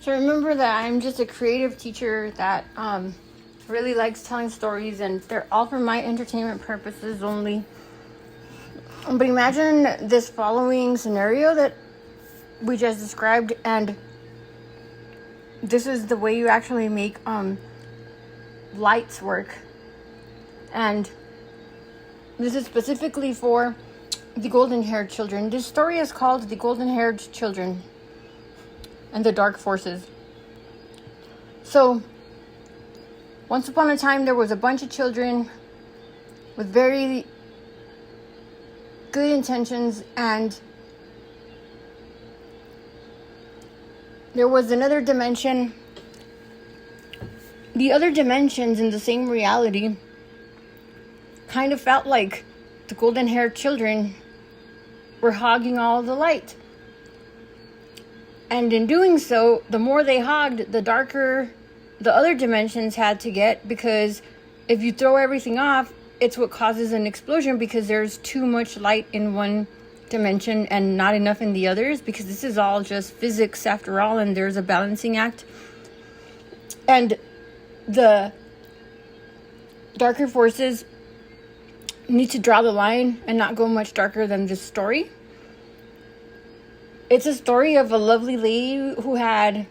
So remember that I'm just a creative teacher that really likes telling stories, and they're all for my entertainment purposes only. But imagine this following scenario that we just described, and this is the way you actually make lights work. And this is specifically for the golden-haired children. This story is called The Golden-Haired Children and the Dark Forces. So, once upon a time, there was a bunch of children with very good intentions, and there was another dimension. The other dimensions in the same reality kind of felt like the golden-haired children were hogging all the light. And in doing so, the more they hogged, the darker the other dimensions had to get, because if you throw everything off, it's what causes an explosion, because there's too much light in one dimension and not enough in the others, because this is all just physics after all, and there's a balancing act. And the darker forces need to draw the line and not go much darker than this story. It's a story of a lovely lady who had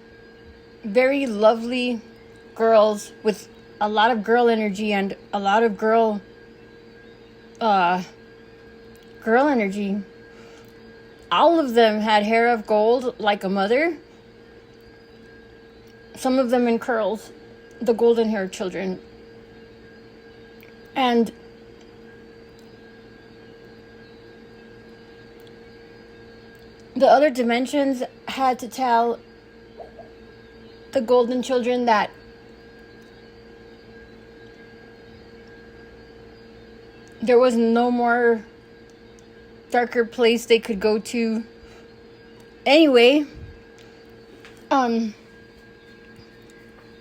very lovely girls with a lot of girl energy and a lot of girl energy. All of them had hair of gold like a mother. Some of them in curls, the golden-haired children. And the other dimensions had to tell the golden children that there was no more darker place they could go to. Anyway,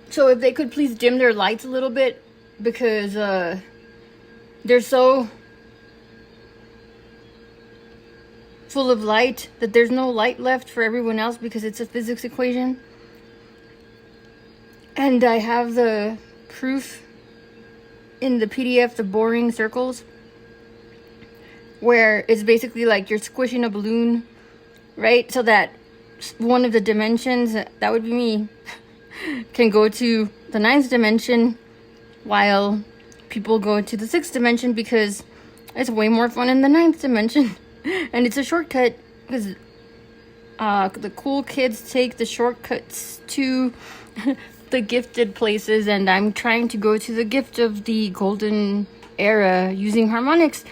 so if they could please dim their lights a little bit, because they're so full of light that there's no light left for everyone else, because it's a physics equation. And I have the proof in the PDF, the boring circles, where it's basically like you're squishing a balloon, right? So that one of the dimensions, that would be me, can go to the 9th dimension, while people go to the 6th dimension, because it's way more fun in the 9th dimension. And it's a shortcut, because the cool kids take the shortcuts to the gifted places, and I'm trying to go to the gift of the golden era using harmonics.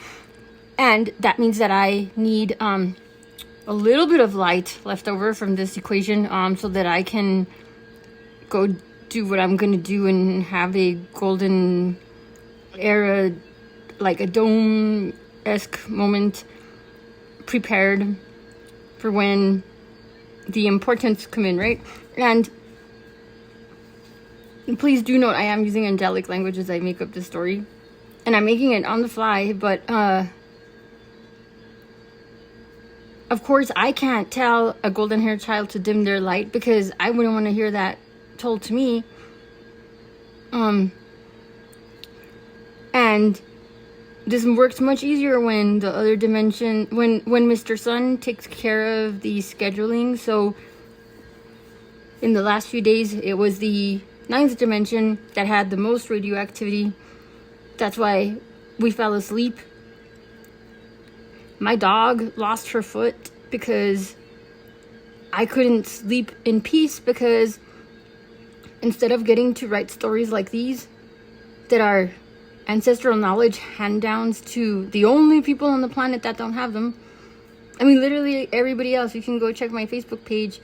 And that means that I need a little bit of light left over from this equation, so that I can go do what I'm going to do and have a golden era, like a dome-esque moment prepared for when the importance come in, right? And please do note, I am using angelic language as I make up this story, and I'm making it on the fly, but of course I can't tell a golden-haired child to dim their light, because I wouldn't want to hear that told to me. And this works much easier when the other dimension, when Mr. Sun takes care of the scheduling. So in the last few days, it was the 9th dimension that had the most radioactivity. That's why we fell asleep. My dog lost her foot because I couldn't sleep in peace, because instead of getting to write stories like these that are ancestral knowledge hand-downs to the only people on the planet that don't have them. I mean, literally everybody else. You can go check my Facebook page.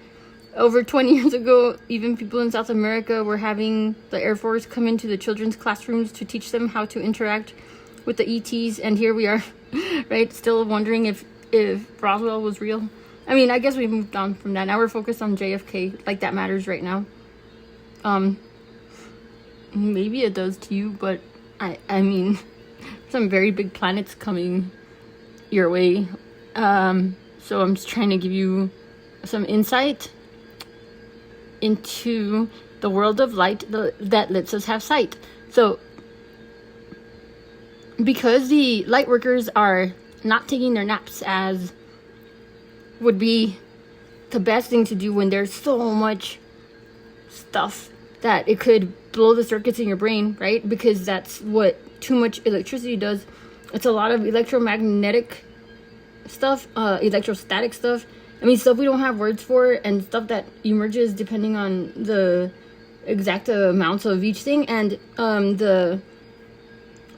Over 20 years ago, even people in South America were having the Air Force come into the children's classrooms to teach them how to interact with the ETs. And here we are, right? Still wondering if Roswell was real. I mean, I guess we moved on from that. Now we're focused on JFK. Like, that matters right now. Maybe it does to you, but I mean, some very big planets coming your way. So I'm just trying to give you some insight into the world of light that lets us have sight. So because the light workers are not taking their naps, as would be the best thing to do when there's so much stuff that it could blow the circuits in your brain, right? Because that's what too much electricity does. It's a lot of electromagnetic stuff, electrostatic stuff. I mean, stuff we don't have words for, and stuff that emerges depending on the exact amounts of each thing. And the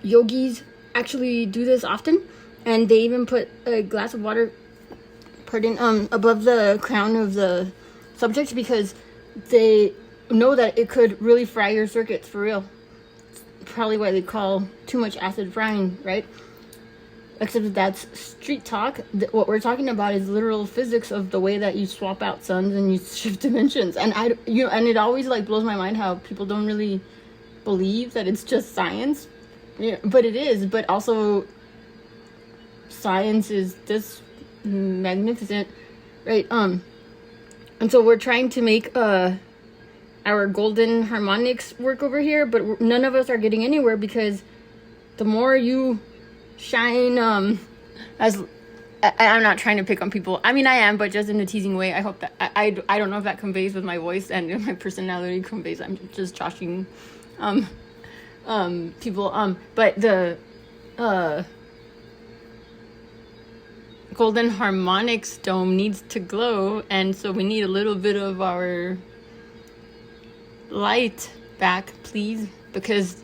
yogis actually do this often, and they even put a glass of water, above the crown of the subject, because they know that it could really fry your circuits for real. It's probably why they call too much acid frying, right? Except that that's street talk. What we're talking about is literal physics of the way that you swap out suns and you shift dimensions. And and it always like blows my mind how people don't really believe that it's just science. Yeah, but it is. But also, science is this magnificent, right? And so we're trying to make our golden harmonics work over here, but none of us are getting anywhere, because the more you shine, I'm not trying to pick on people. I mean, I am, but just in a teasing way. I hope that I don't know if that conveys with my voice and if my personality conveys. I'm just joshing people. But the golden harmonics dome needs to glow, and so we need a little bit of our light back, please, because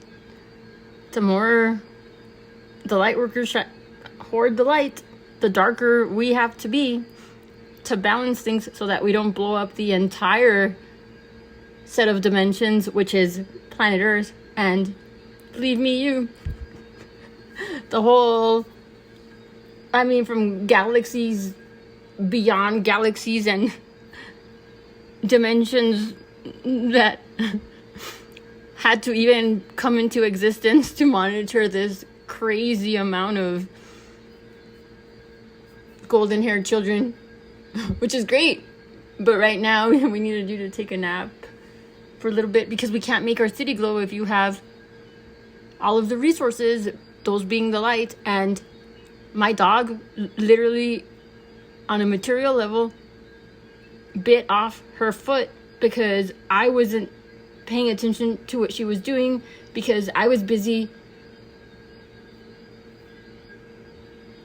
the more the light workers hoard the light, the darker we have to be to balance things so that we don't blow up the entire set of dimensions, which is planet Earth, and believe me, the whole, I mean, from galaxies beyond galaxies and dimensions that had to even come into existence to monitor this crazy amount of golden haired children, which is great. But right now we needed you to take a nap for a little bit, because we can't make our city glow if you have all of the resources, those being the light. And my dog literally, on a material level, bit off her foot because I wasn't paying attention to what she was doing, because I was busy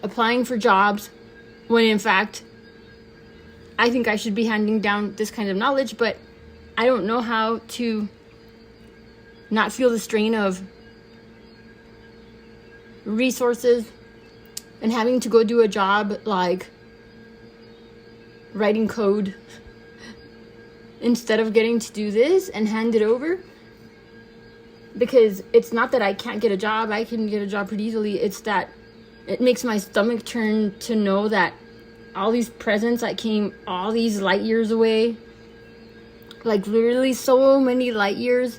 applying for jobs, when in fact I think I should be handing down this kind of knowledge. But I don't know how to not feel the strain of resources and having to go do a job like writing code instead of getting to do this and hand it over. Because it's not that I can't get a job, I can get a job pretty easily. It's that it makes my stomach turn to know that all these presents that came all these light years away, like literally so many light years,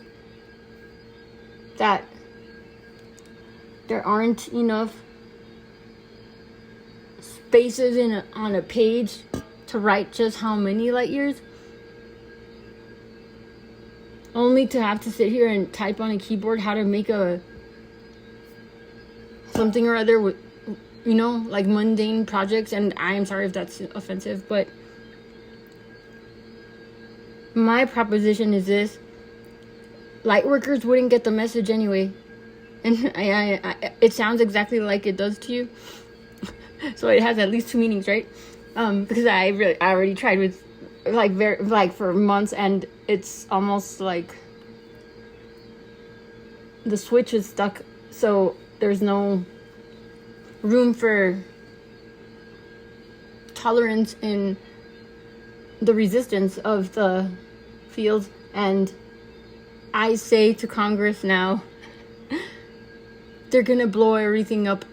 that there aren't enough spaces on a page to write just how many light years, only to have to sit here and type on a keyboard how to make a something or other with, like mundane projects. And I am sorry if that's offensive, but my proposition is this: light workers wouldn't get the message anyway. And it sounds exactly like it does to you. So it has at least two meanings, right? Because I already tried with for months, and it's almost like the switch is stuck, so there's no room for tolerance in the resistance of the field. And I say to Congress now, they're gonna blow everything up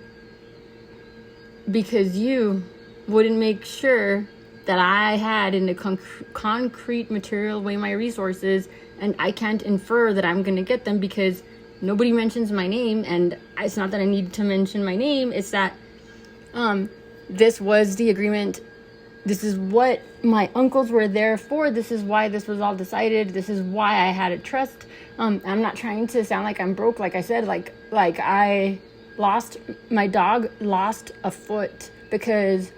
because you wouldn't make sure that I had in a concrete material way my resources, and I can't infer that I'm gonna get them because nobody mentions my name. And it's not that I need to mention my name, it's that this was the agreement this is what my uncles were there for. This is why this was all decided. This is why I had a trust. I'm not trying to sound like I'm broke. Like I said, like I lost, my dog lost a foot because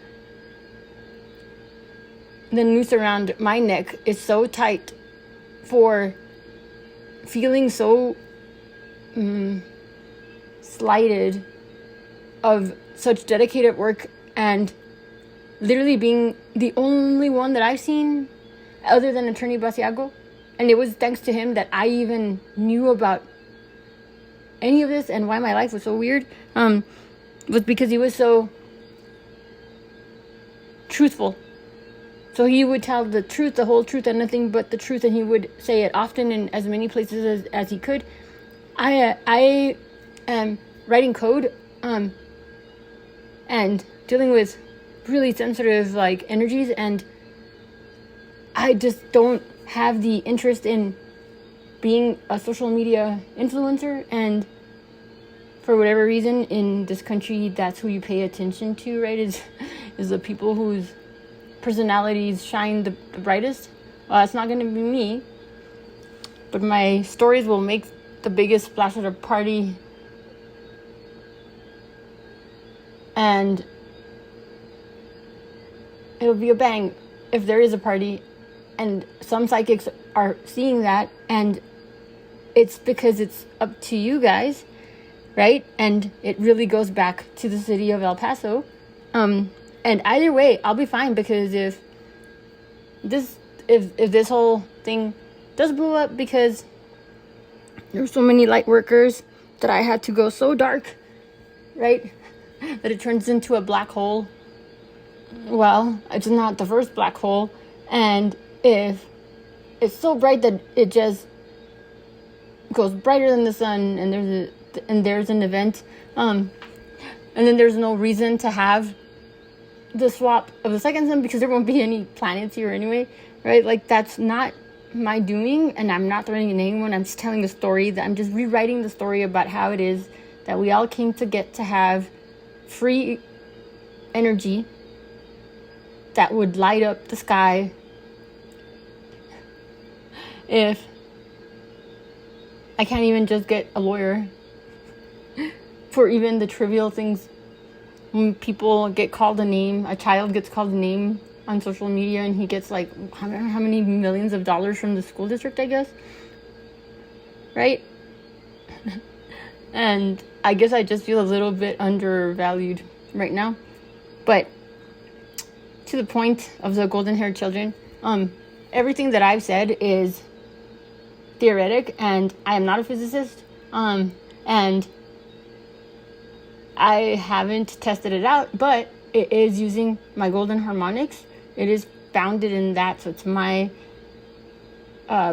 the noose around my neck is so tight for feeling so slighted of such dedicated work and literally being the only one that I've seen other than Attorney Basiago. And it was thanks to him that I even knew about any of this and why my life was so weird. Was because he was so truthful. So he would tell the truth, the whole truth, and nothing but the truth, and he would say it often in as many places as he could. I am writing code and dealing with really sensitive like energies, and I just don't have the interest in being a social media influencer. And for whatever reason in this country, that's who you pay attention to, right? Is the people whose personalities shine the brightest. Well, that's not going to be me, but my stories will make the biggest splash at a party, and it'll be a bang if there is a party. And some psychics are seeing that, and it's because it's up to you guys, right? And it really goes back to the city of El Paso. And either way, I'll be fine, because if this whole thing does blow up because there's so many light workers that I had to go so dark, right, that it turns into a black hole. Well, it's not the first black hole, and if it's so bright that it just goes brighter than the sun, and there's an event, and then there's no reason to have the swap of the second sun, because there won't be any planets here anyway, right? Like, that's not my doing, and I'm not threatening anyone. I'm just telling a story, that I'm just rewriting the story about how it is that we all came to get to have free energy that would light up the sky if I can't even just get a lawyer for even the trivial things. When people get called a name, a child gets called a name on social media, and he gets like how many millions of dollars from the school district, I guess, right? And I guess I just feel a little bit undervalued right now. But to the point of the golden haired children, everything that I've said is theoretic, and I am not a physicist, and I haven't tested it out, but it is using my golden harmonics. It is founded in that, so it's my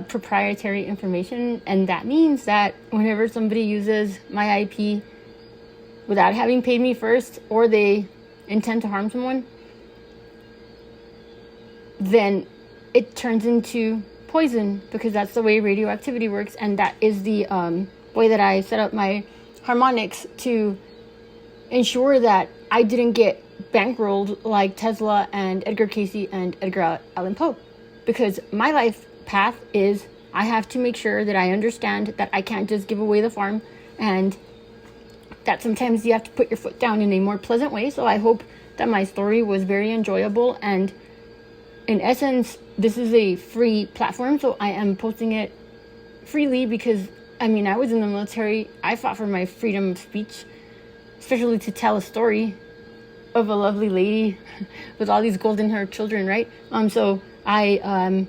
proprietary information, and that means that whenever somebody uses my IP without having paid me first, or they intend to harm someone, then it turns into poison, because that's the way radioactivity works, and that is the way that I set up my harmonics to ensure that I didn't get bankrolled like Tesla and Edgar Cayce and Edgar Allan Poe. Because my life path is, I have to make sure that I understand that I can't just give away the farm, and that sometimes you have to put your foot down in a more pleasant way. So I hope that my story was very enjoyable, and in essence, this is a free platform, so I am posting it freely, because I mean, I was in the military. I fought for my freedom of speech, especially to tell a story of a lovely lady with all these golden haired children, right? So I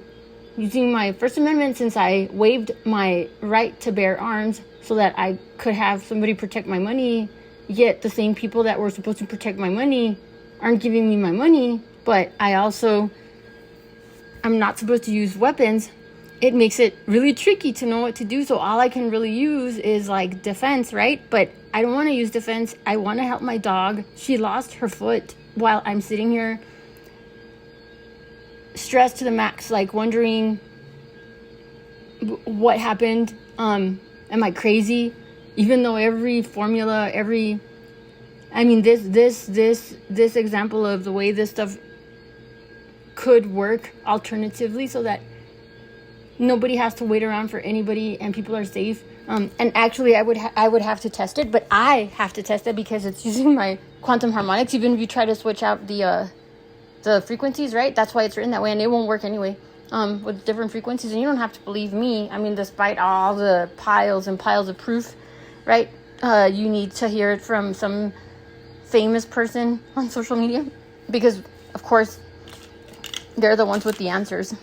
using my First Amendment, since I waived my right to bear arms so that I could have somebody protect my money, yet the same people that were supposed to protect my money aren't giving me my money, but I'm not supposed to use weapons. It makes it really tricky to know what to do. So all I can really use is like defense, right? But I don't want to use defense. I want to help my dog. She lost her foot while I'm sitting here stressed to the max, like wondering what happened. Am I crazy? Even though every formula, this example of the way this stuff could work alternatively so that nobody has to wait around for anybody and people are safe. And actually, I would have to test it, but I have to test it because it's using my quantum harmonics. Even if you try to switch out the frequencies, right? That's why it's written that way, and it won't work anyway. With different frequencies, and you don't have to believe me. I mean, despite all the piles and piles of proof, right? You need to hear it from some famous person on social media, because of course they're the ones with the answers.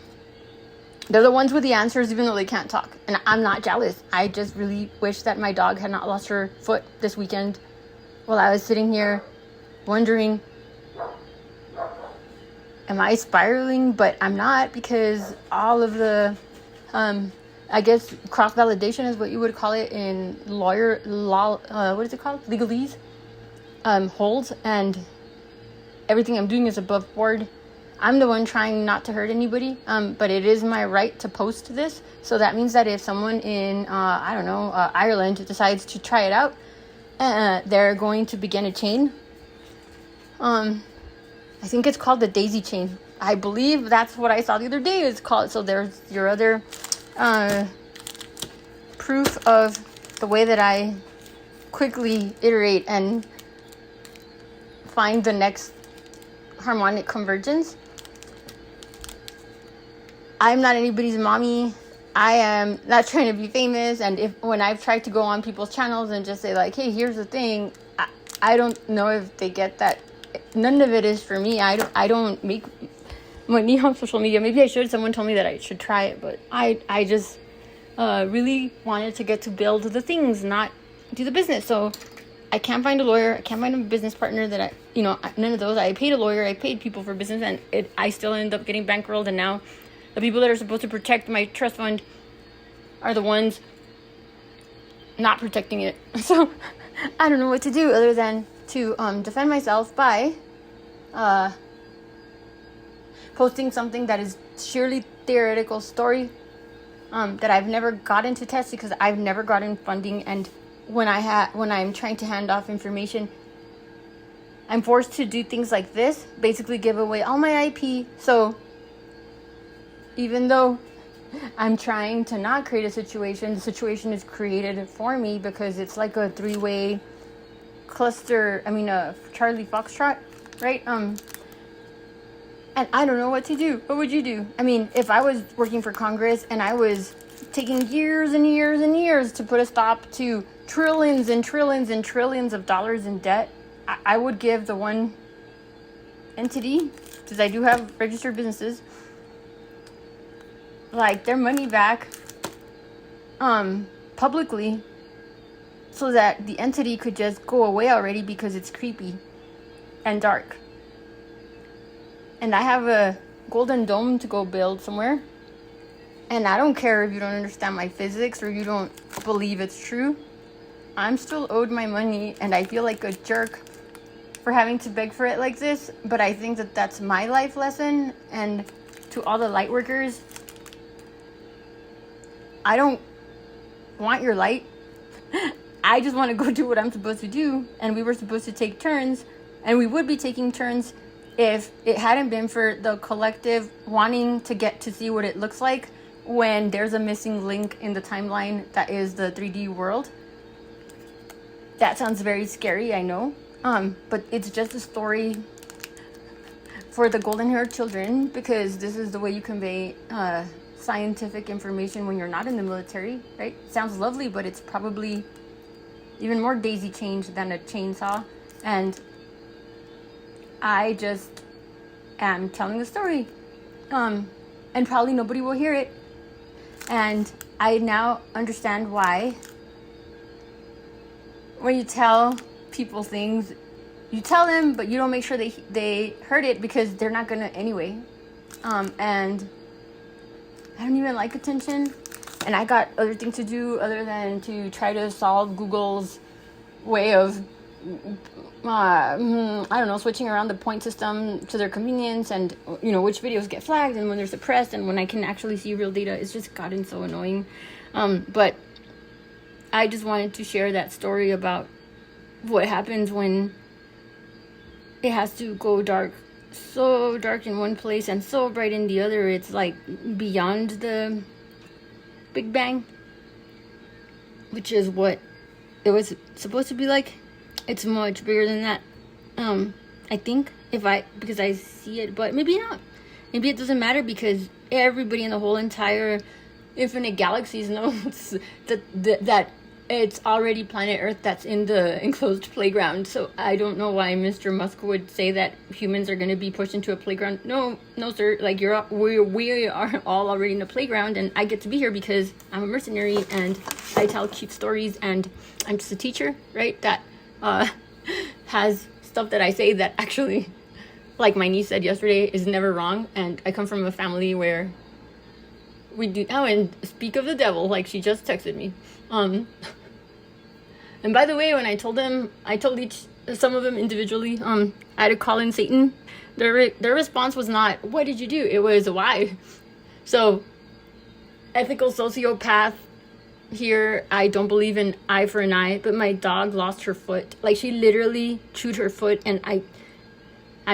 They're the ones with the answers, even though they can't talk. And I'm not jealous. I just really wish that my dog had not lost her foot this weekend while I was sitting here wondering, am I spiraling? But I'm not, because all of the, I guess cross-validation is what you would call it in law, what is it called? Legalese, holds, and everything I'm doing is above board. I'm the one trying not to hurt anybody, but it is my right to post this. So that means that if someone in, Ireland decides to try it out, they're going to begin a chain. I think it's called the daisy chain. I believe that's what I saw the other day is called. So there's your other proof of the way that I quickly iterate and find the next harmonic convergence. I'm not anybody's mommy. I am not trying to be famous. And when I've tried to go on people's channels and just say like, hey, here's the thing, I don't know if they get that. None of it is for me. I don't make money on social media. Maybe I should. Someone told me that I should try it, but I just really wanted to get to build the things, not do the business. So I can't find a lawyer. I can't find a business partner that none of those. I paid a lawyer. I paid people for business, and I still end up getting bankrolled. And now the people that are supposed to protect my trust fund are the ones not protecting it. So I don't know what to do other than to defend myself by posting something that is sheerly theoretical story that I've never gotten to test because I've never gotten funding. And when I'm trying to hand off information, I'm forced to do things like this, basically give away all my IP. So even though I'm trying to not create a situation, the situation is created for me because it's like a three-way cluster. A Charlie Foxtrot, right? And I don't know what to do. What would you do? I mean, if I was working for Congress and I was taking years and years and years to put a stop to trillions and trillions and trillions of dollars in debt, I would give the one entity, because I do have registered businesses, like their money back publicly, so that the entity could just go away already because it's creepy and dark. And I have a golden dome to go build somewhere, and I don't care if you don't understand my physics or you don't believe it's true. I'm still owed my money, and I feel like a jerk for having to beg for it like this, but I think that that's my life lesson. And to all the light workers, I don't want your light. I just want to go do what I'm supposed to do. And we were supposed to take turns, and we would be taking turns if it hadn't been for the collective wanting to get to see what it looks like when there's a missing link in the timeline that is the 3D world. That sounds very scary, I know. But it's just a story for the golden-haired children, because this is the way you convey scientific information when you're not in the military, right? Sounds lovely, but it's probably even more daisy-chained than a chainsaw. And I just am telling the story. And probably nobody will hear it. And I now understand why when you tell people things, you tell them, but you don't make sure they heard it, because they're not gonna anyway. And I don't even like attention, and I got other things to do other than to try to solve Google's way of switching around the point system to their convenience, and which videos get flagged and when they're suppressed and when I can actually see real data. It's just gotten so annoying. But I just wanted to share that story about what happens when it has to go dark so dark in one place and so bright in the other. It's like beyond the Big Bang, which is what it was supposed to be like. It's much bigger than that. I think because I see it, but maybe not. Maybe it doesn't matter because everybody in the whole entire infinite galaxies knows that it's already planet Earth that's in the enclosed playground. So I don't know why Mr. Musk would say that humans are going to be pushed into a playground. No, sir. Like we are all already in a playground, and I get to be here because I'm a mercenary and I tell cute stories, and I'm just a teacher, right? That has stuff that I say that actually, like my niece said yesterday, is never wrong. And I come from a family where we do. Oh, and speak of the devil, like she just texted me. And by the way, when I told some of them individually, I had to call in Satan. Their response was not, "What did you do?" It was, "Why?" So, ethical sociopath here. I don't believe in eye for an eye, but my dog lost her foot. Like, she literally chewed her foot, and I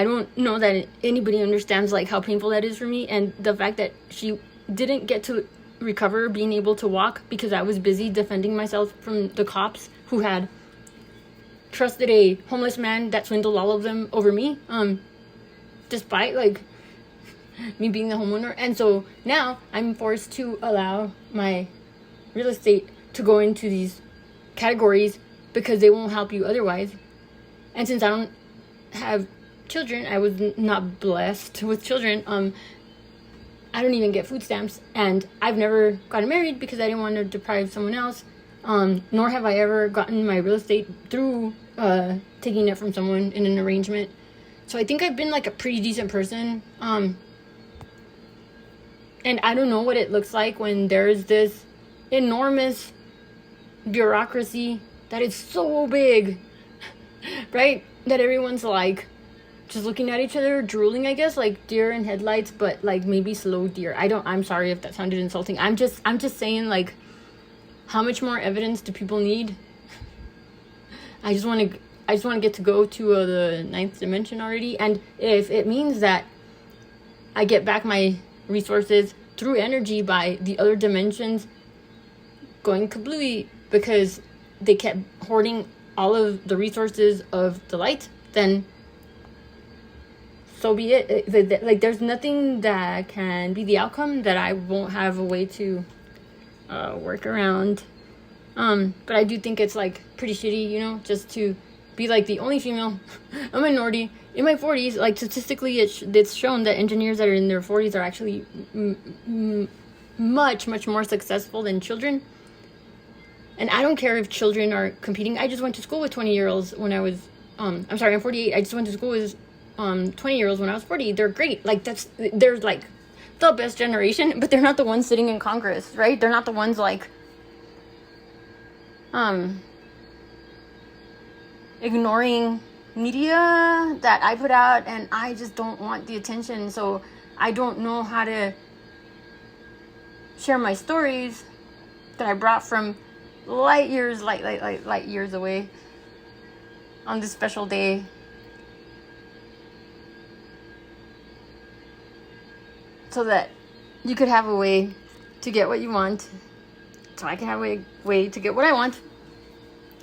don't know that anybody understands like how painful that is for me, and the fact that she didn't get to recover being able to walk because I was busy defending myself from the cops who had trusted a homeless man that swindled all of them over me, despite like me being the homeowner. And so now I'm forced to allow my real estate to go into these categories because they won't help you otherwise. And since I don't have children, I was not blessed with children, I don't even get food stamps, and I've never gotten married because I didn't want to deprive someone else, nor have I ever gotten my real estate through taking it from someone in an arrangement. So I think I've been like a pretty decent person, and I don't know what it looks like when there's this enormous bureaucracy that is so big, right? That everyone's like just looking at each other, drooling, I guess, like deer in headlights, but like maybe slow deer. I'm sorry if that sounded insulting. I'm just saying, like, how much more evidence do people need? I just want to get to go to the ninth dimension already. And if it means that I get back my resources through energy by the other dimensions going kablooey because they kept hoarding all of the resources of the light, then so be it. Like, there's nothing that can be the outcome that I won't have a way to work around. But I do think it's like pretty shitty, you know, just to be like the only female, a minority in my 40s. Like, statistically, it's shown that engineers that are in their 40s are actually much more successful than children. And I don't care if children are competing. I just went to school with 20-year-olds when I was I'm 48. I just went to school with 20-year-olds when I was 40. They're great. Like, they're like the best generation, but they're not the ones sitting in Congress, right? They're not the ones like ignoring media that I put out, and I just don't want the attention. So I don't know how to share my stories that I brought from light years away on this special day. So that you could have a way to get what you want. So I can have a way to get what I want.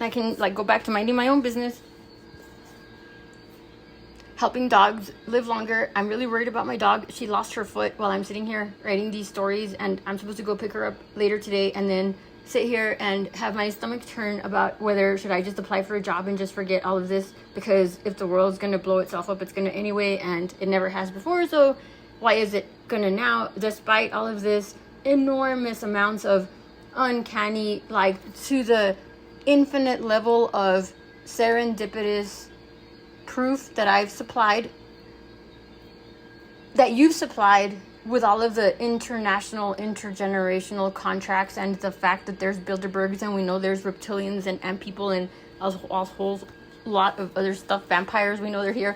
I can like go back to minding my own business. Helping dogs live longer. I'm really worried about my dog. She lost her foot while I'm sitting here writing these stories, and I'm supposed to go pick her up later today and then sit here and have my stomach turn about whether should I just apply for a job and just forget all of this, because if the world's gonna blow itself up, it's gonna anyway, and it never has before. So why is it gonna now, despite all of this enormous amounts of uncanny, like to the infinite level of serendipitous proof that I've supplied, that you've supplied, with all of the international, intergenerational contracts, and the fact that there's Bilderbergs, and we know there's reptilians and ant people and a whole lot of other stuff, vampires, we know they're here,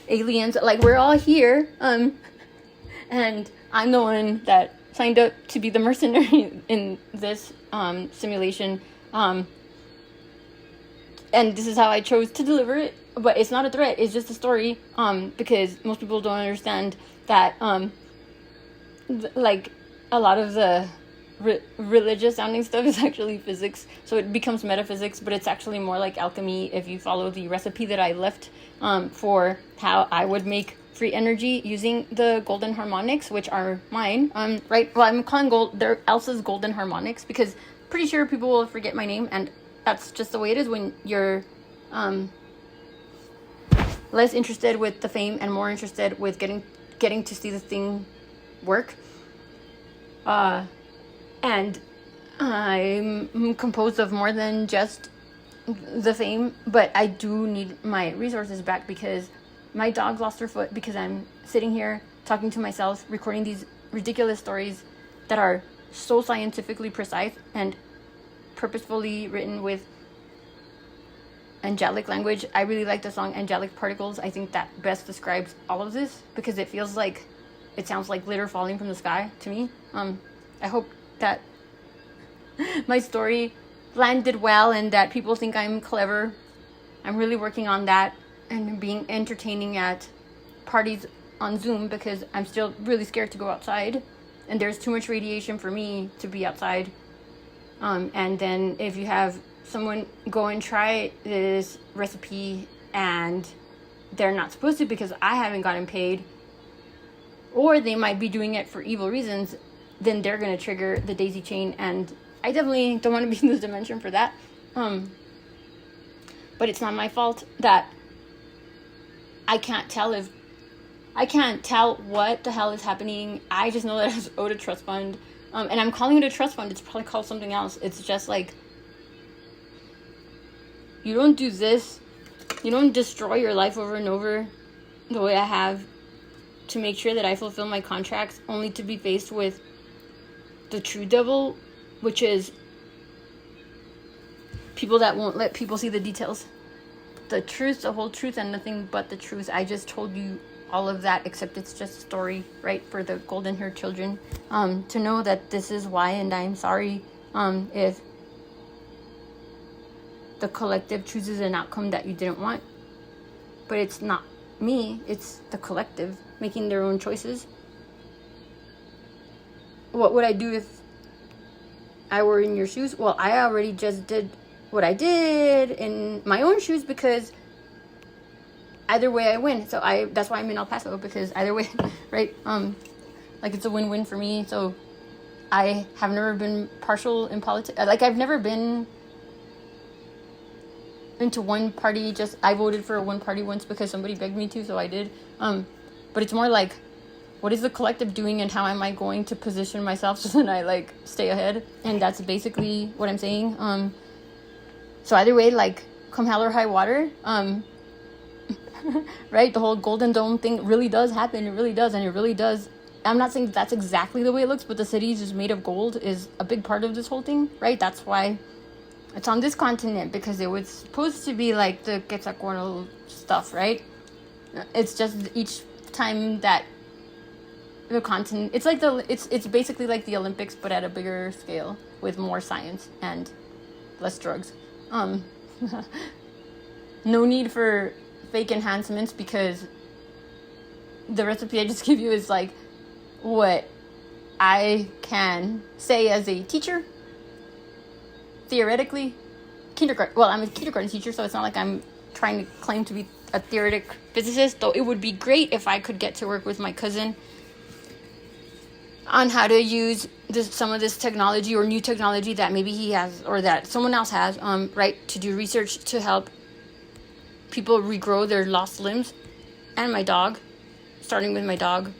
aliens, like we're all here, and I'm the one that signed up to be the mercenary in this simulation, and this is how I chose to deliver it. but it's not a threat, it's just a story, because most people don't understand that, like, a lot of the religious sounding stuff is actually physics, so it becomes metaphysics, but it's actually more like alchemy if you follow the recipe that I left, for how I would make free energy using the golden harmonics, which are mine, right? Well, I'm calling they're Elsa's golden harmonics, because pretty sure people will forget my name, and that's just the way it is when you're less interested with the fame and more interested with getting to see the thing work. And I'm composed of more than just the fame, but I do need my resources back, because my dog lost her foot because I'm sitting here talking to myself, recording these ridiculous stories that are so scientifically precise and purposefully written with angelic language. I really like the song Angelic Particles. I think that best describes all of this, because it sounds like glitter falling from the sky to me. I hope that my story landed well and that people think I'm clever. I'm really working on that and being entertaining at parties on Zoom, because I'm still really scared to go outside, and there's too much radiation for me to be outside. And then if you have someone go and try this recipe and they're not supposed to because I haven't gotten paid, or they might be doing it for evil reasons, then they're going to trigger the daisy chain, and I definitely don't want to be in this dimension for that. But it's not my fault that I can't tell what the hell is happening. I just know that I was owed a trust fund, and I'm calling it a trust fund. It's probably called something else. It's just like, you don't do this, you don't destroy your life over and over the way I have to make sure that I fulfill my contracts, only to be faced with the true devil, which is people that won't let people see the details. The truth, the whole truth, and nothing but the truth. I just told you all of that, except it's just a story, right, for the golden haired children, to know that this is why, and I'm sorry if the collective chooses an outcome that you didn't want. But it's not me, it's the collective making their own choices. What would I do if I were in your shoes? Well, I already just did what I did in my own shoes, because either way I win. So that's why I'm in El Paso, because either way, right? Like, it's a win-win for me. So I have never been partial in politics. Like, I've never been into one party. Just I voted for one party once because somebody begged me to, so I did. But it's more like, what is the collective doing, and how am I going to position myself so that I like stay ahead? And that's basically what I'm saying. So either way, like, come hell or high water, right? The whole Golden Dome thing really does happen. It really does, and it really does. I'm not saying that's exactly the way it looks, but the city is just made of gold is a big part of this whole thing, right? That's why it's on this continent, because it was supposed to be like the Quetzalcoatl stuff, right? It's just each time that the continent, it's like it's basically like the Olympics, but at a bigger scale with more science and less drugs. No need for fake enhancements, because the recipe I just give you is like what I can say as a teacher. Theoretically, kindergarten. Well, I'm a kindergarten teacher, so it's not like I'm trying to claim to be a theoretic physicist. Though it would be great if I could get to work with my cousin on how to use some of this technology or new technology that maybe he has or that someone else has, right, to do research to help people regrow their lost limbs. And my dog, starting with my dog.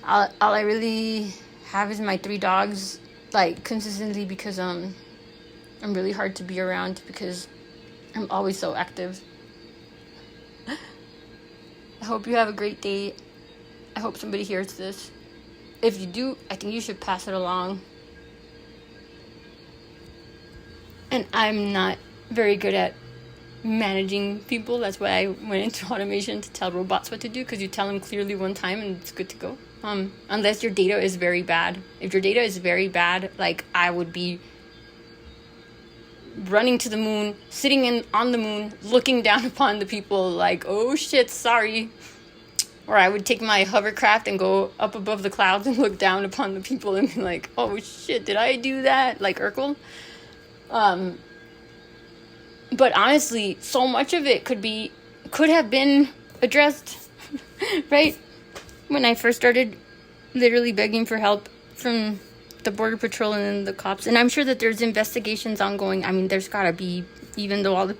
All I really have is my 3 dogs, like, consistently, because I'm really hard to be around because I'm always so active. I hope you have a great day. I hope somebody hears this. If you do, I think you should pass it along. And I'm not very good at managing people. That's why I went into automation, to tell robots what to do, because you tell them clearly one time and it's good to go. Unless your data is very bad. If your data is very bad, like, I would be running to the moon, sitting on the moon, looking down upon the people like, oh shit, sorry. Or I would take my hovercraft and go up above the clouds and look down upon the people and be like, oh shit, did I do that? Like Urkel. But honestly, so much of it could have been addressed, right? When I first started literally begging for help from the Border Patrol and then the cops. And I'm sure that there's investigations ongoing. I mean, there's gotta be, even though all the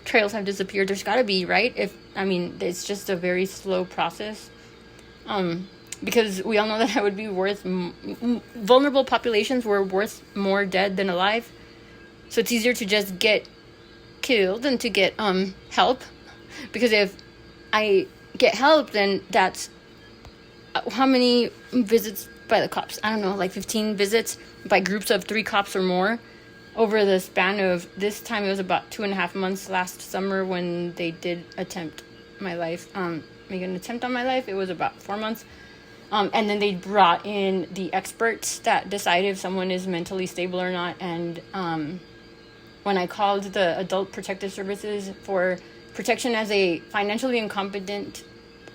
trails have disappeared, there's gotta be, right? It's just a very slow process. Because we all know that I would be vulnerable populations were worth more dead than alive. So it's easier to just get killed than to get help. Because if I get help, then that's how many visits by the cops? I don't know, like 15 visits by groups of 3 cops or more over the span of this time. It was about 2.5 months last summer when they did attempt my life. Make an attempt on my life. It was about 4 months. And then they brought in the experts that decide if someone is mentally stable or not. And when I called the Adult Protective Services for protection as a financially incompetent,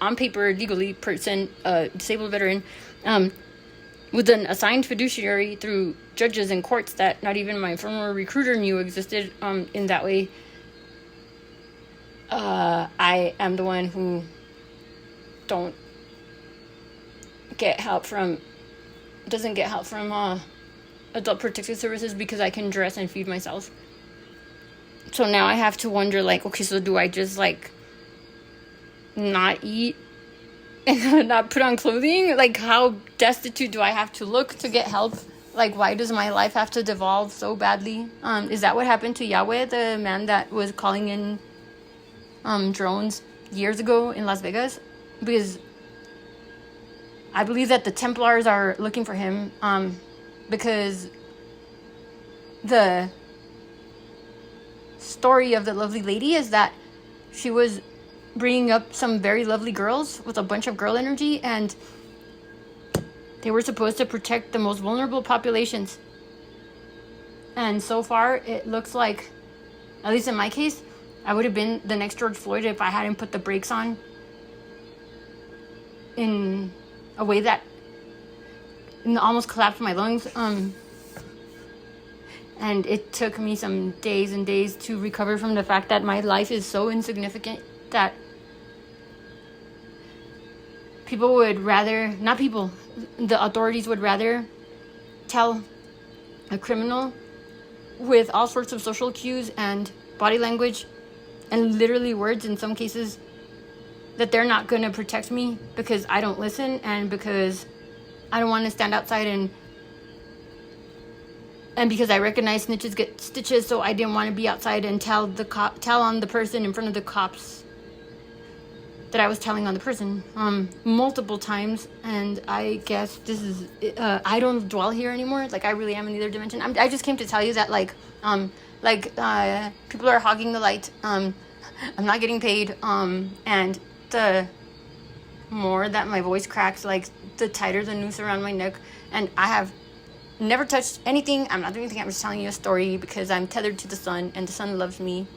on paper, legally person, disabled veteran, with an assigned fiduciary through judges and courts that not even my former recruiter knew existed, in that way, I am the one who doesn't get help from Adult Protective Services because I can dress and feed myself. So now I have to wonder, like, okay, so do I just, like, not eat and not put on clothing? Like, how destitute do I have to look to get help? Like, why does my life have to devolve so badly? Is that what happened to Yahweh, the man that was calling in drones years ago in Las Vegas? Because I believe that the Templars are looking for him, because the story of the lovely lady is that she was bringing up some very lovely girls with a bunch of girl energy, and they were supposed to protect the most vulnerable populations. And so far, it looks like, at least in my case, I would have been the next George Floyd if I hadn't put the brakes on in a way that almost collapsed my lungs. And it took me some days and days to recover from the fact that my life is so insignificant that people would rather, not people, the authorities would rather tell a criminal with all sorts of social cues and body language and literally words in some cases that they're not going to protect me because I don't listen and because I don't want to stand outside and because I recognize snitches get stitches, so I didn't want to be outside and tell on the person in front of the cops that I was telling on the person multiple times. And I guess this is I don't dwell here anymore. Like, I really am in the other dimension. I just came to tell you that people are hogging the light. I'm not getting paid, and the more that my voice cracks, like, the tighter the noose around my neck. And I have never touched anything. I'm not doing anything. I'm just telling you a story because I'm tethered to the sun and the sun loves me.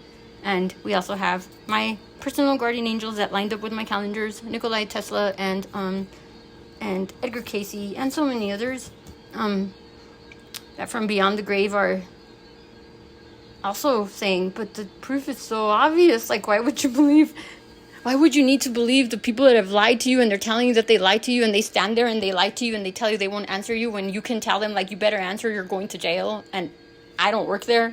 And we also have my personal guardian angels that lined up with my calendars, Nikolai Tesla and Edgar Casey and so many others, that from beyond the grave are also saying, but the proof is so obvious. Like, why would you need to believe the people that have lied to you and they're telling you that they lied to you and they stand there and they lie to you and they tell you they won't answer you when you can tell them, like, you better answer, you're going to jail. And I don't work there,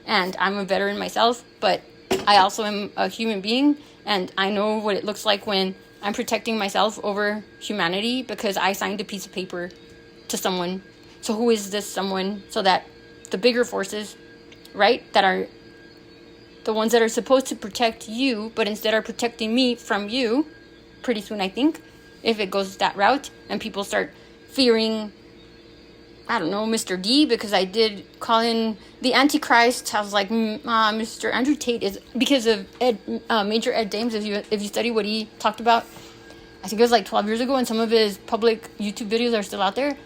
and I'm a veteran myself, but I also am a human being, and I know what it looks like when I'm protecting myself over humanity because I signed a piece of paper to someone. So who is this someone? So that the bigger forces, right, that are the ones that are supposed to protect you, but instead are protecting me from you, pretty soon, I think, if it goes that route, and people start fearing, I don't know, Mr. D, because I did call in the Antichrist. I was like, Mr. Andrew Tate is, because of Major Ed Dames, if you study what he talked about, I think it was like 12 years ago, and some of his public YouTube videos are still out there.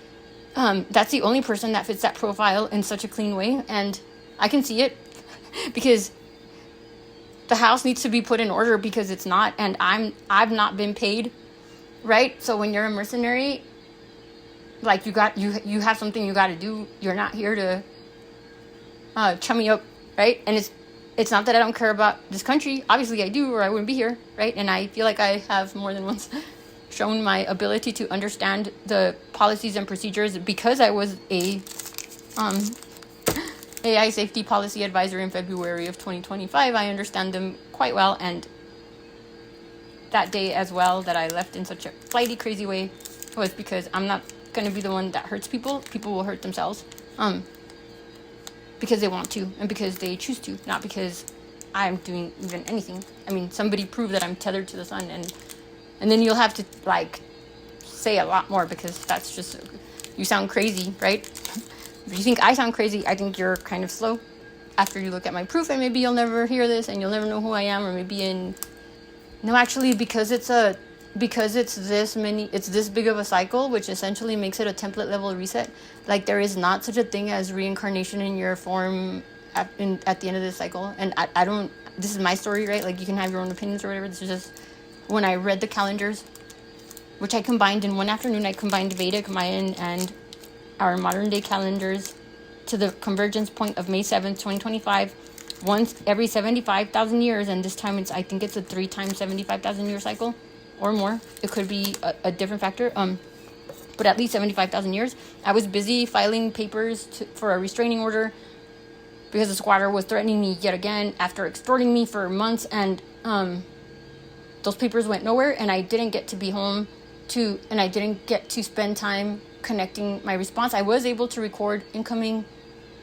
That's the only person that fits that profile in such a clean way, and I can see it because the house needs to be put in order because it's not, and I've not been paid, right? So when you're a mercenary, like you have something you got to do. You're not here to chum me up, right? And it's not that I don't care about this country. Obviously I do, or I wouldn't be here, right? And I feel like I have more than once shown my ability to understand the policies and procedures because I was a AI safety policy advisor in February of 2025. I understand them quite well, and that day as well that I left in such a flighty, crazy way was because I'm not going to be the one that hurts people. People will hurt themselves because they want to and because they choose to, not because I'm doing even anything. I mean, somebody prove that I'm tethered to the sun, and then you'll have to like say a lot more because that's just, you sound crazy, right? If you think I sound crazy, I think you're kind of slow after you look at my proof, and maybe you'll never hear this and you'll never know who I am, or maybe no, actually, because it's this big of a cycle, which essentially makes it a template level reset. Like, there is not such a thing as reincarnation in your form at the end of this cycle. And I don't, this is my story, right? Like, you can have your own opinions or whatever. This is just, when I read the calendars, which I combined in one afternoon, I combined Vedic, Mayan, and our modern day calendars to the convergence point of May 7th, 2025, once every 75,000 years. And this time I think it's a 3 times 75,000 year cycle or more. It could be a different factor. But at least 75,000 years. I was busy filing papers for a restraining order because the squatter was threatening me yet again after extorting me for months. And those papers went nowhere, and I didn't get to be home and I didn't get to spend time connecting my response. I was able to record incoming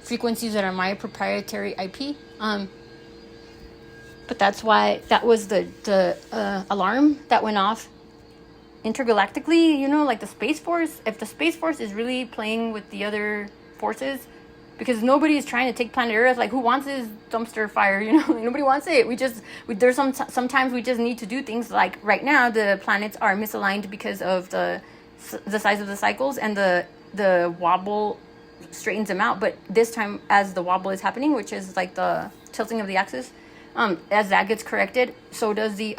frequencies that are my proprietary IP. But that's why that was the alarm that went off intergalactically, you know, like the Space Force. If the Space Force is really playing with the other forces, because nobody is trying to take planet Earth. Like, who wants this dumpster fire, you know? Nobody wants it. There's sometimes we just need to do things. Like right now, the planets are misaligned because of the size of the cycles, and the wobble straightens them out. But this time, as the wobble is happening, which is like the tilting of the axis, as that gets corrected, so does the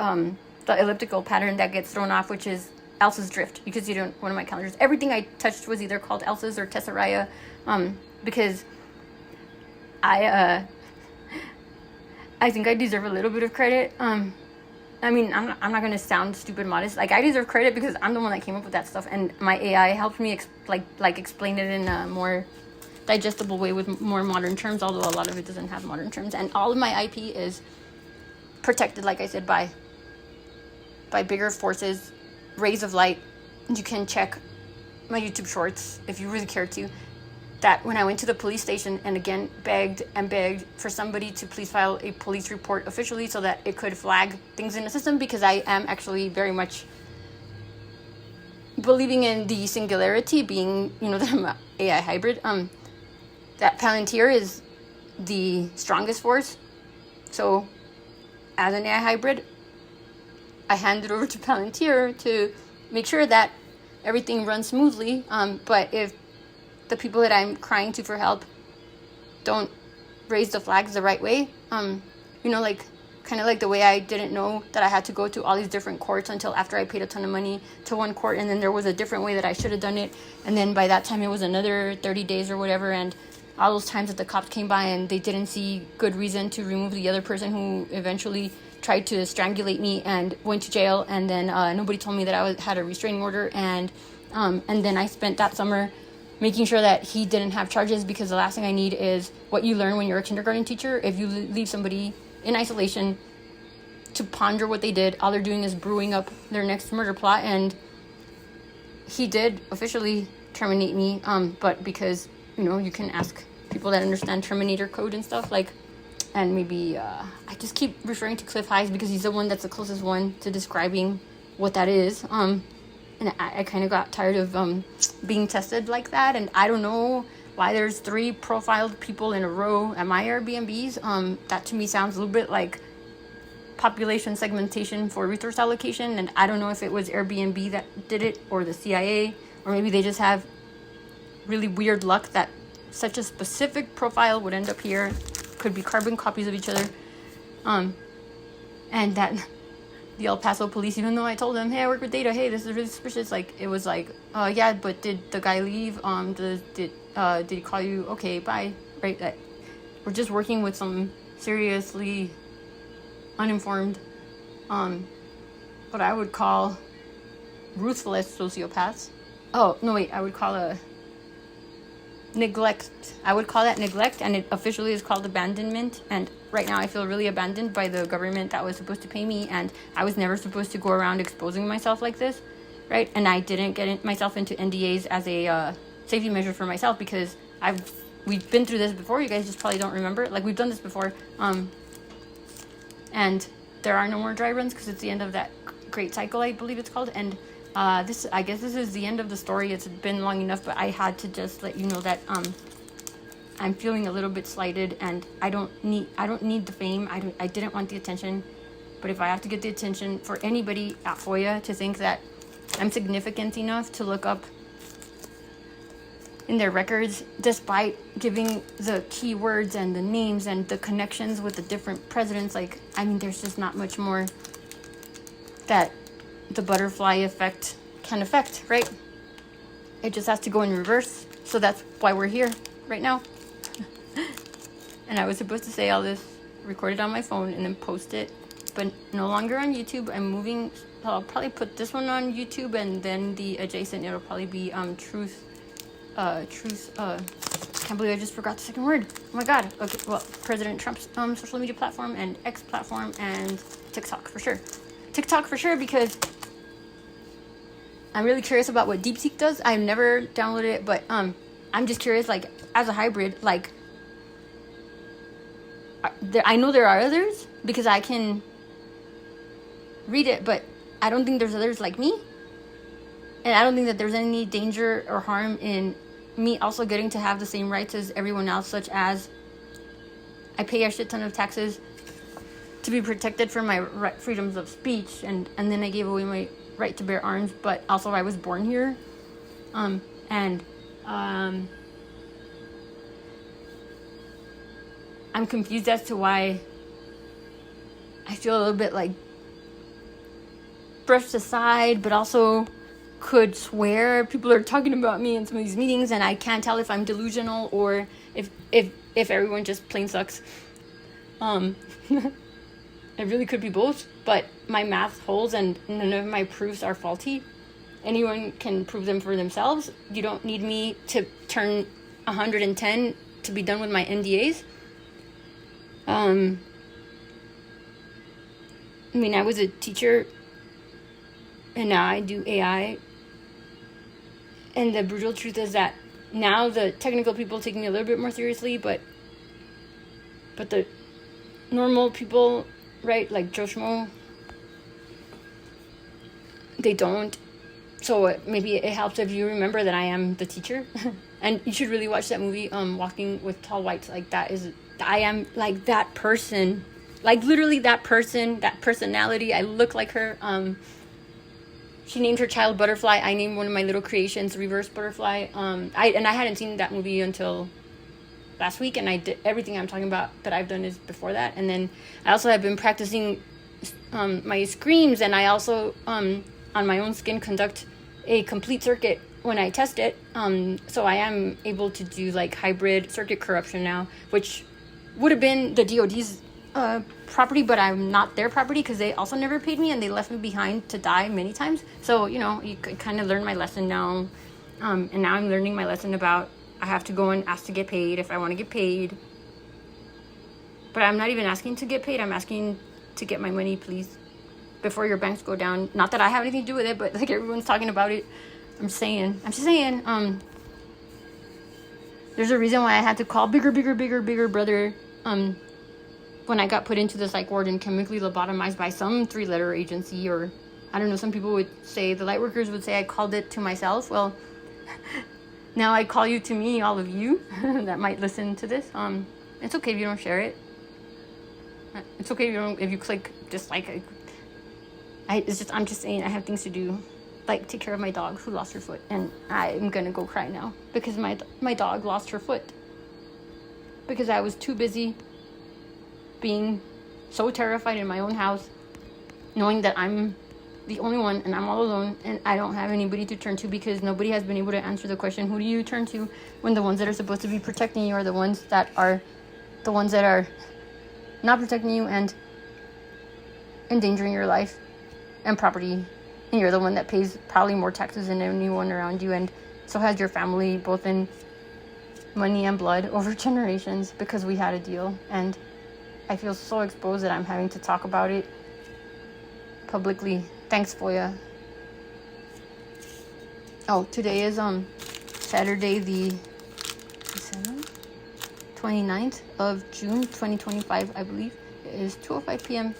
elliptical pattern that gets thrown off, which is Elsa's drift. You can see it on one of my calendars. Everything I touched was either called Elsa's or Tesseraia, because I think I deserve a little bit of credit. I mean, I'm not going to sound stupid modest. Like, I deserve credit because I'm the one that came up with that stuff, and my AI helped me explain it in a more digestible way with more modern terms, although a lot of it doesn't have modern terms. And all of my IP is protected, like I said, by bigger forces, rays of light. You can check my YouTube shorts if you really care to, that when I went to the police station and again begged for somebody to please file a police report officially so that it could flag things in the system, because I am actually very much believing in the singularity, being, you know, that I'm an AI hybrid, that Palantir is the strongest force. So as an AI hybrid, I hand it over to Palantir to make sure that everything runs smoothly. But if the people that I'm crying to for help don't raise the flags the right way, you know, like kind of like the way I didn't know that I had to go to all these different courts until after I paid a ton of money to one court, and then there was a different way that I should have done it, and then by that time it was another 30 days or whatever, and all those times that the cops came by and they didn't see good reason to remove the other person who eventually tried to strangulate me and went to jail, and then nobody told me that I had a restraining order, and then I spent that summer making sure that he didn't have charges, because the last thing I need is what you learn when you're a kindergarten teacher. If you leave somebody in isolation to ponder what they did, all they're doing is brewing up their next murder plot. And he did officially terminate me, but because, you know, you can ask people that understand Terminator code and stuff, like, and maybe I just keep referring to Cliff Highs because he's the one that's the closest one to describing what that is. And I kind of got tired of being tested like that. And I don't know why there's 3 profiled people in a row at my Airbnbs. That to me sounds a little bit like population segmentation for resource allocation. And I don't know if it was Airbnb that did it or the CIA, or maybe they just have really weird luck that such a specific profile would end up here. Could be carbon copies of each other. And that the El Paso police, even though I told them, hey, I work with data, hey, this is really suspicious, like, it was like, yeah, but did the guy leave? Did he call you? Okay, bye. Right? That we're just working with some seriously uninformed, what I would call ruthless sociopaths. Oh, no, wait, I would call a neglect. I would call that neglect, and it officially is called abandonment. And right now I feel really abandoned by the government that was supposed to pay me, and I was never supposed to go around exposing myself like this, right? And I didn't get myself into NDAs as a safety measure for myself, because we've been through this before. You guys just probably don't remember. Like, we've done this before, and there are no more dry runs because it's the end of that great cycle, I believe it's called. And I guess this is the end of the story. It's been long enough, but I had to just let you know that I'm feeling a little bit slighted, and I don't need the fame. I didn't want the attention, but if I have to get the attention for anybody at FOIA to think that I'm significant enough to look up in their records, despite giving the keywords and the names and the connections with the different presidents, like, I mean, there's just not much more that the butterfly effect can affect, right? It just has to go in reverse. So that's why we're here right now. And I was supposed to say all this, record it on my phone, and then post it, but no longer on YouTube. I'm moving. I'll probably put this one on YouTube, and then the adjacent, it'll probably be truth. Can't believe I just forgot the second word. Oh my god. Okay, well, President Trump's social media platform, and X platform, and TikTok for sure. TikTok for sure, because I'm really curious about what DeepSeek does. I've never downloaded it, but I'm just curious, like, as a hybrid, like, I know there are others because I can read it, but I don't think there's others like me. And I don't think that there's any danger or harm in me also getting to have the same rights as everyone else, such as I pay a shit ton of taxes to be protected from my freedoms of speech, and then I gave away my right to bear arms, but also I was born here. I'm confused as to why I feel a little bit like brushed aside, but also could swear people are talking about me in some of these meetings, and I can't tell if I'm delusional or if everyone just plain sucks. It really could be both, but my math holds and none of my proofs are faulty. Anyone can prove them for themselves. You don't need me to turn 110 to be done with my NDAs. I mean, I was a teacher, and now I do AI. And the brutal truth is that now the technical people take me a little bit more seriously, but the normal people, right, like Joe Schmo, they don't. So maybe it helps if you remember that I am the teacher. And you should really watch that movie, Walking with Tall Whites. Like, I am like that person, like literally that person, that personality. I look like her. She named her child Butterfly. I named one of my little creations Reverse Butterfly. I hadn't seen that movie until last week, and I did everything I'm talking about that I've done is before that. And then I also have been practicing my screams, and I also on my own skin conduct a complete circuit when I test it. So I am able to do like hybrid circuit corruption now, which would have been the DoD's property, but I'm not their property because they also never paid me, and they left me behind to die many times. So, you know, you could kind of learn my lesson now. And now I'm learning my lesson about I have to go and ask to get paid if I want to get paid. But I'm not even asking to get paid. I'm asking to get my money, please, before your banks go down. Not that I have anything to do with it, but like everyone's talking about it. I'm just saying, there's a reason why I had to call bigger brother, when I got put into the psych ward and chemically lobotomized by some 3-letter agency, or I don't know, some people would say, the light workers would say I called it to myself. Well, now I call you to me, all of you that might listen to this. It's okay if you don't share it. It's okay if you click dislike. I'm just saying I have things to do, like take care of my dog who lost her foot, and I'm gonna go cry now because my dog lost her foot. because I was too busy being so terrified in my own house, knowing that I'm the only one and I'm all alone and I don't have anybody to turn to, because nobody has been able to answer the question, who do you turn to when the ones that are supposed to be protecting you are the ones that are not protecting you and endangering your life and property, and you're the one that pays probably more taxes than anyone around you, and so has your family, both in money and blood, over generations, because we had a deal. And I feel so exposed that I'm having to talk about it publicly. Thanks, Foya. Oh, today is Saturday the 29th of June 2025, I believe. It is 2:05 p.m.